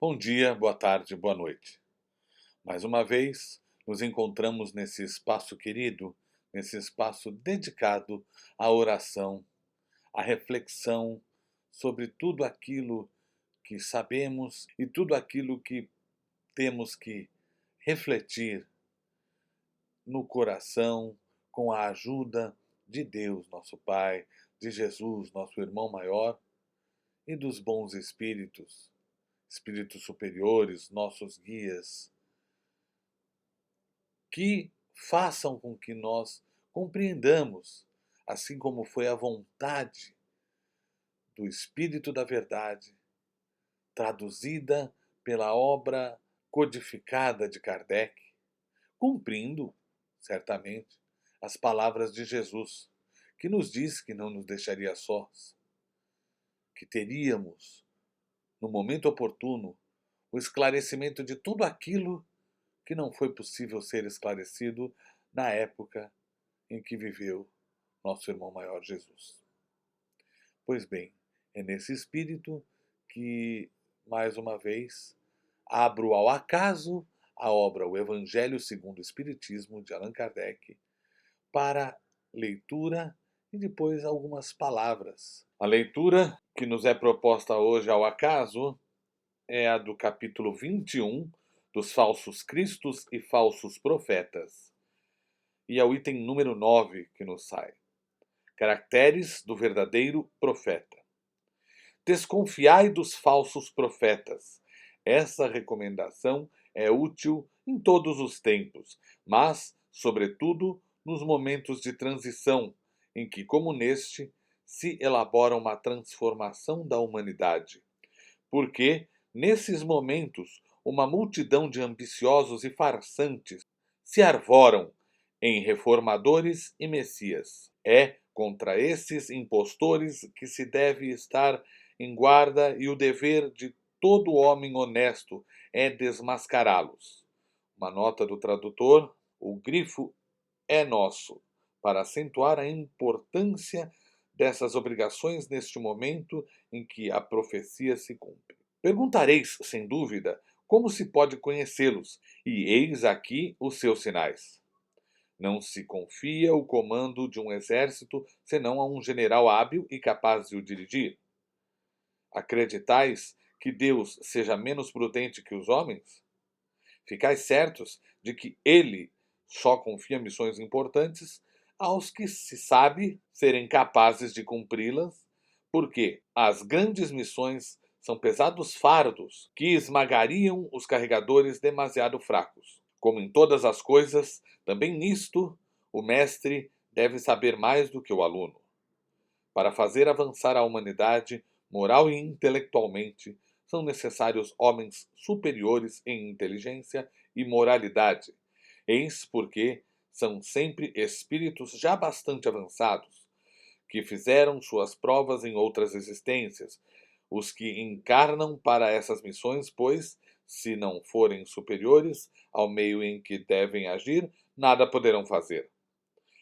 Bom dia, boa tarde, boa noite. Mais uma vez, nos encontramos nesse espaço querido, nesse espaço dedicado à oração, à reflexão sobre tudo aquilo que sabemos e tudo aquilo que temos que refletir no coração com a ajuda de Deus, nosso Pai, de Jesus, nosso irmão maior, e dos bons espíritos, espíritos superiores, nossos guias, que façam com que nós compreendamos, assim como foi a vontade do Espírito da Verdade, traduzida pela obra codificada de Kardec, cumprindo, certamente, as palavras de Jesus, que nos disse que não nos deixaria sós, que teríamos, no momento oportuno, o esclarecimento de tudo aquilo que não foi possível ser esclarecido na época em que viveu nosso irmão maior Jesus. Pois bem, é nesse espírito que, mais uma vez, abro ao acaso a obra O Evangelho segundo o Espiritismo, de Allan Kardec, para leitura e depois algumas palavras. A leitura que nos é proposta hoje ao acaso é a do capítulo 21 dos falsos cristos e falsos profetas. E é o item número 9 que nos sai. Caracteres do verdadeiro profeta. Desconfiai dos falsos profetas. Essa recomendação é útil em todos os tempos, mas, sobretudo, nos momentos de transição, em que, como neste, se elabora uma transformação da humanidade. Porque, nesses momentos, uma multidão de ambiciosos e farsantes se arvoram em reformadores e messias. É contra esses impostores que se deve estar em guarda, e o dever de todo homem honesto é desmascará-los. Uma nota do tradutor: o grifo é nosso, para acentuar a importância dessas obrigações neste momento em que a profecia se cumpre. Perguntareis, sem dúvida, como se pode conhecê-los, e eis aqui os seus sinais. Não se confia o comando de um exército senão a um general hábil e capaz de o dirigir. Acreditais que Deus seja menos prudente que os homens? Ficais certos de que ele só confia missões importantes aos que se sabe serem capazes de cumpri-las, porque as grandes missões são pesados fardos que esmagariam os carregadores demasiado fracos. Como em todas as coisas, também nisto o mestre deve saber mais do que o aluno. Para fazer avançar a humanidade, moral e intelectualmente, são necessários homens superiores em inteligência e moralidade. Eis porque são sempre espíritos já bastante avançados, que fizeram suas provas em outras existências, os que encarnam para essas missões, pois, se não forem superiores ao meio em que devem agir, nada poderão fazer.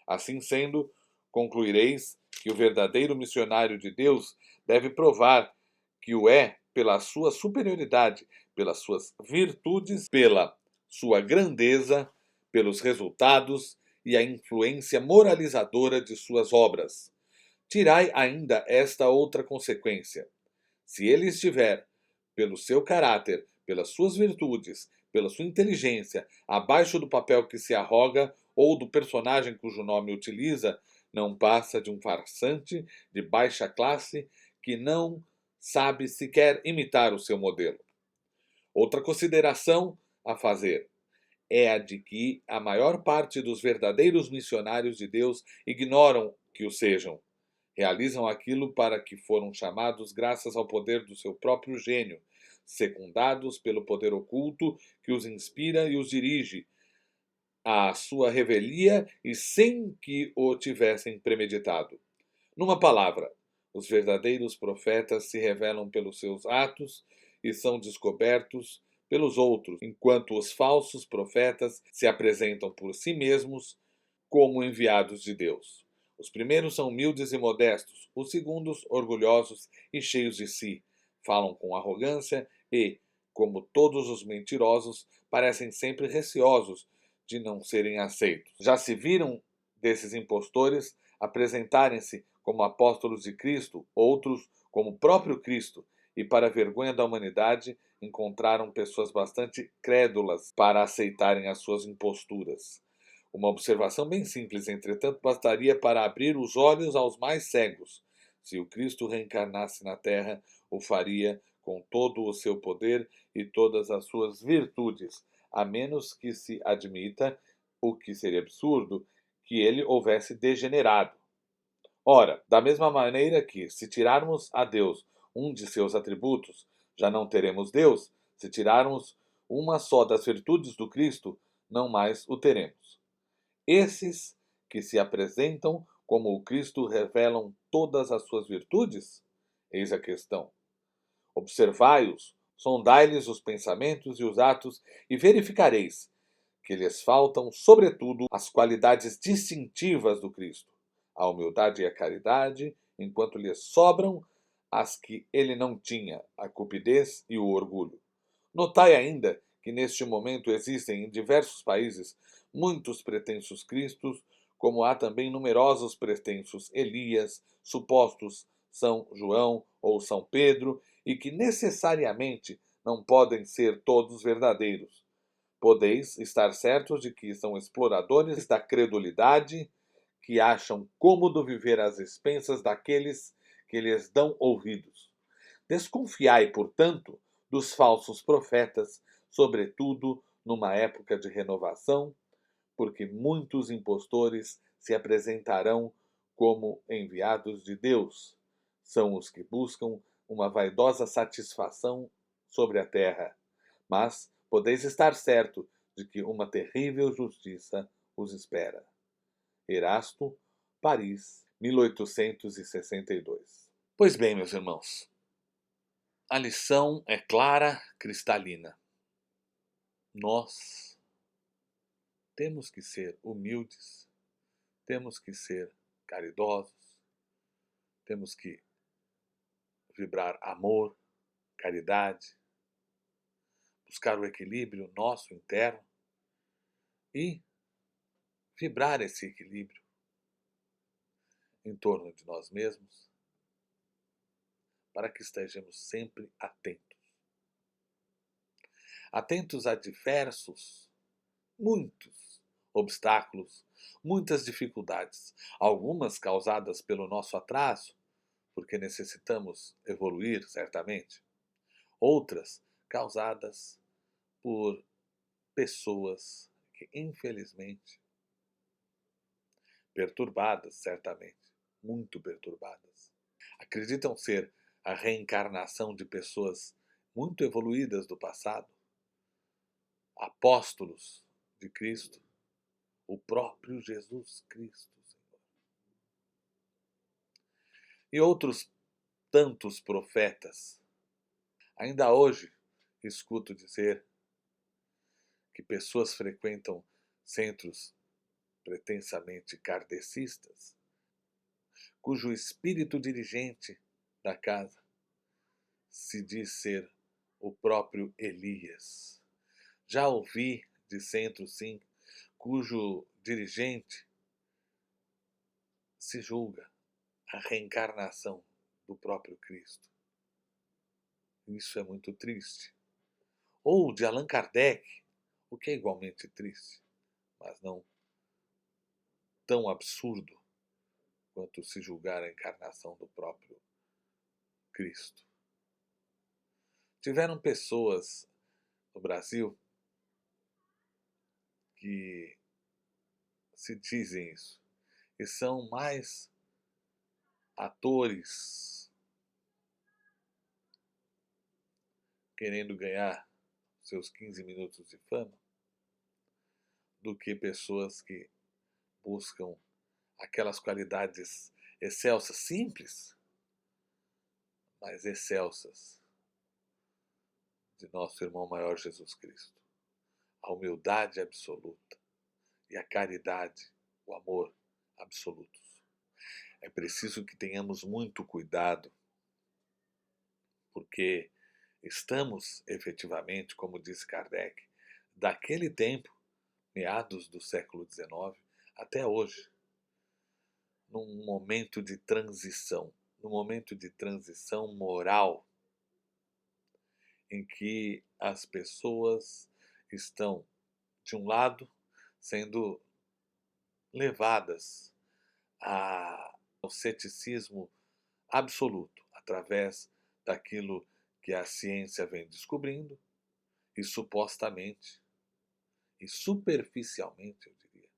Assim sendo, concluireis que o verdadeiro missionário de Deus deve provar que o é pela sua superioridade, pelas suas virtudes, pela sua grandeza, pelos resultados e a influência moralizadora de suas obras. Tirai ainda esta outra consequência: se ele estiver, pelo seu caráter, pelas suas virtudes, pela sua inteligência, abaixo do papel que se arroga ou do personagem cujo nome utiliza, não passa de um farsante de baixa classe que não sabe sequer imitar o seu modelo. Outra consideração a fazer é a de que a maior parte dos verdadeiros missionários de Deus ignoram que o sejam. Realizam aquilo para que foram chamados graças ao poder do seu próprio gênio, secundados pelo poder oculto que os inspira e os dirige à sua revelia e sem que o tivessem premeditado. Numa palavra, os verdadeiros profetas se revelam pelos seus atos e são descobertos pelos outros, enquanto os falsos profetas se apresentam por si mesmos como enviados de Deus. Os primeiros são humildes e modestos, os segundos orgulhosos e cheios de si, falam com arrogância e, como todos os mentirosos, parecem sempre receosos de não serem aceitos. Já se viram desses impostores apresentarem-se como apóstolos de Cristo, outros como o próprio Cristo, e, para a vergonha da humanidade, encontraram pessoas bastante crédulas para aceitarem as suas imposturas. Uma observação bem simples, entretanto, bastaria para abrir os olhos aos mais cegos. Se o Cristo reencarnasse na Terra, o faria com todo o seu poder e todas as suas virtudes, a menos que se admita, o que seria absurdo, que ele houvesse degenerado. Ora, da mesma maneira que, se tirarmos a Deus um de seus atributos, já não teremos Deus, se tirarmos uma só das virtudes do Cristo, não mais o teremos. Esses que se apresentam como o Cristo revelam todas as suas virtudes? Eis a questão. Observai-os, sondai-lhes os pensamentos e os atos, e verificareis que lhes faltam, sobretudo, as qualidades distintivas do Cristo, a humildade e a caridade, enquanto lhes sobram as que ele não tinha, a cupidez e o orgulho. Notai ainda que neste momento existem em diversos países muitos pretensos Cristos, como há também numerosos pretensos Elias, supostos São João ou São Pedro, e que necessariamente não podem ser todos verdadeiros. Podeis estar certos de que são exploradores da credulidade, que acham cômodo viver às expensas daqueles que lhes dão ouvidos. Desconfiai, portanto, dos falsos profetas, sobretudo numa época de renovação, porque muitos impostores se apresentarão como enviados de Deus. São os que buscam uma vaidosa satisfação sobre a terra. Mas podeis estar certo de que uma terrível justiça os espera. Erasto, Paris, 1862. Pois bem, meus irmãos, a lição é clara, cristalina. Nós temos que ser humildes, temos que ser caridosos, temos que vibrar amor, caridade, buscar o equilíbrio nosso interno e vibrar esse equilíbrio em torno de nós mesmos, para que estejamos sempre atentos. Atentos a diversos, muitos obstáculos, muitas dificuldades, algumas causadas pelo nosso atraso, porque necessitamos evoluir, certamente, outras causadas por pessoas que, infelizmente, perturbadas, certamente, muito perturbadas, acreditam ser a reencarnação de pessoas muito evoluídas do passado, apóstolos de Cristo, o próprio Jesus Cristo, Senhor. E outros tantos profetas. Ainda hoje escuto dizer que pessoas frequentam centros pretensamente kardecistas, cujo espírito dirigente da casa se diz ser o próprio Elias. Já ouvi de centro, sim, cujo dirigente se julga a reencarnação do próprio Cristo. Isso é muito triste. Ou de Allan Kardec, o que é igualmente triste, mas não tão absurdo quanto se julgar a encarnação do próprio Cristo. Tiveram pessoas no Brasil que se dizem isso e são mais atores querendo ganhar seus 15 minutos de fama do que pessoas que buscam aquelas qualidades excelsas, simples, mas excelsas, de nosso irmão maior Jesus Cristo. A humildade absoluta e a caridade, o amor absolutos. É preciso que tenhamos muito cuidado, porque Estamos, efetivamente, como disse Kardec, daquele tempo, meados do século XIX, até hoje, num momento de transição, moral, em que as pessoas estão, de um lado, sendo levadas ao ceticismo absoluto, através daquilo que a ciência vem descobrindo e supostamente e superficialmente, eu diria,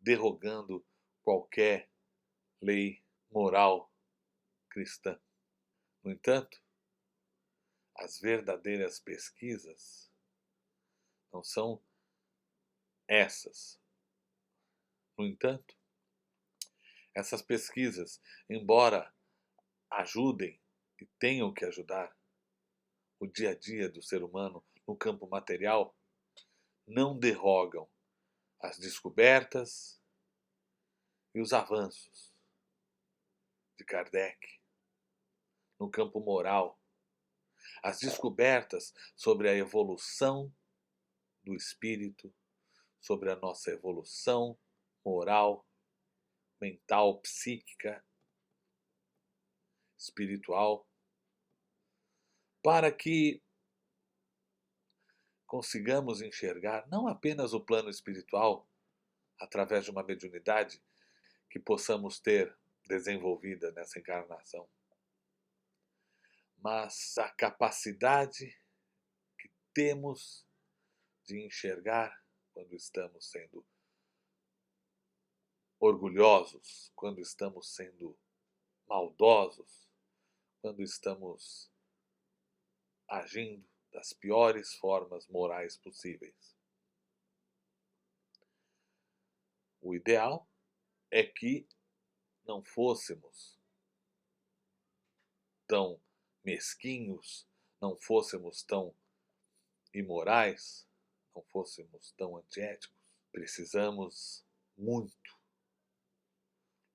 derrogando qualquer lei moral cristã. No entanto, as verdadeiras pesquisas não são essas. No entanto, essas pesquisas, embora ajudem e tenham que ajudar o dia a dia do ser humano no campo material, não derrogam as descobertas e os avanços de Kardec no campo moral, as descobertas sobre a evolução do espírito, sobre a nossa evolução moral, mental, psíquica, espiritual, para que consigamos enxergar não apenas o plano espiritual através de uma mediunidade que possamos ter desenvolvida nessa encarnação, mas a capacidade que temos de enxergar quando estamos sendo orgulhosos, quando estamos sendo maldosos, quando estamos agindo das piores formas morais possíveis. O ideal é que não fôssemos tão mesquinhos, não fôssemos tão imorais, não fôssemos tão antiéticos. Precisamos muito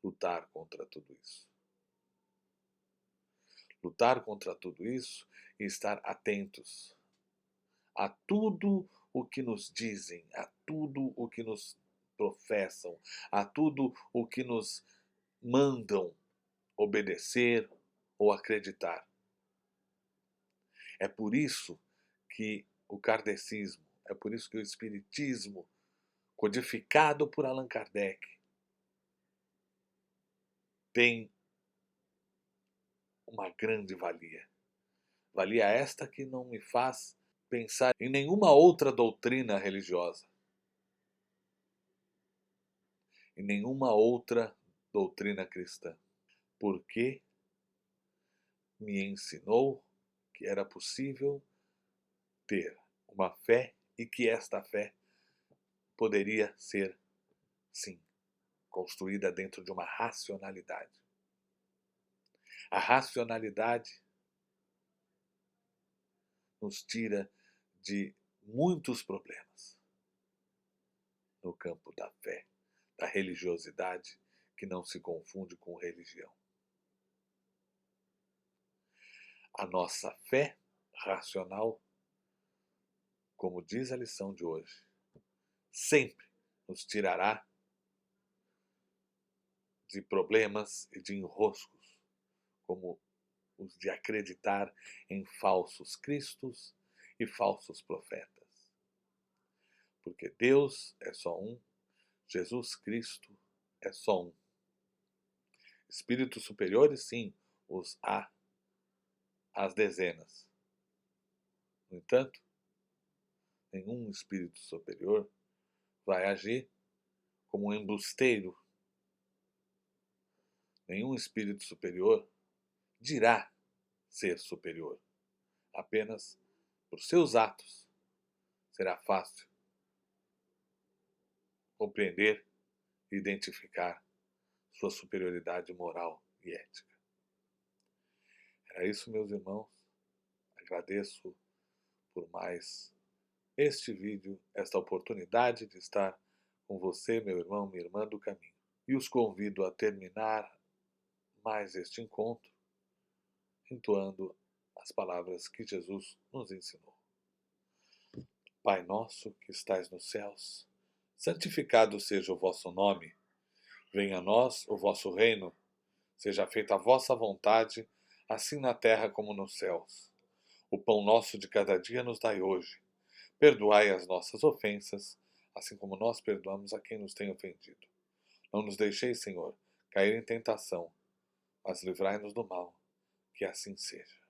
lutar contra tudo isso. Lutar contra tudo isso e estar atentos a tudo o que nos dizem, a tudo o que nos professam, a tudo o que nos mandam obedecer ou acreditar. É por isso que o kardecismo, é por isso que o espiritismo, codificado por Allan Kardec, tem uma grande valia. Valia esta que não me faz pensar em nenhuma outra doutrina religiosa, em nenhuma outra doutrina cristã, porque me ensinou que era possível ter uma fé e que esta fé poderia ser, sim, construída dentro de uma racionalidade. A racionalidade nos tira de muitos problemas no campo da fé, da religiosidade, que não se confunde com religião. A nossa fé racional, como diz a lição de hoje, sempre nos tirará de problemas e de enroscos, como os de acreditar em falsos cristos e falsos profetas. Porque Deus é só um, Jesus Cristo é só um. Espíritos superiores, sim, os há às dezenas. No entanto, nenhum espírito superior vai agir como um embusteiro. Nenhum espírito superior dirá ser superior. Apenas por seus atos será fácil compreender e identificar sua superioridade moral e ética. Era isso, meus irmãos. Agradeço por mais este vídeo, esta oportunidade de estar com você, meu irmão, minha irmã do caminho. E os convido a terminar mais este encontro entoando as palavras que Jesus nos ensinou. Pai nosso que estais nos céus, santificado seja o vosso nome. Venha a nós o vosso reino. Seja feita a vossa vontade, assim na terra como nos céus. O pão nosso de cada dia nos dai hoje. Perdoai as nossas ofensas, assim como nós perdoamos a quem nos tem ofendido. Não nos deixeis, Senhor, cair em tentação, mas livrai-nos do mal. Que assim seja.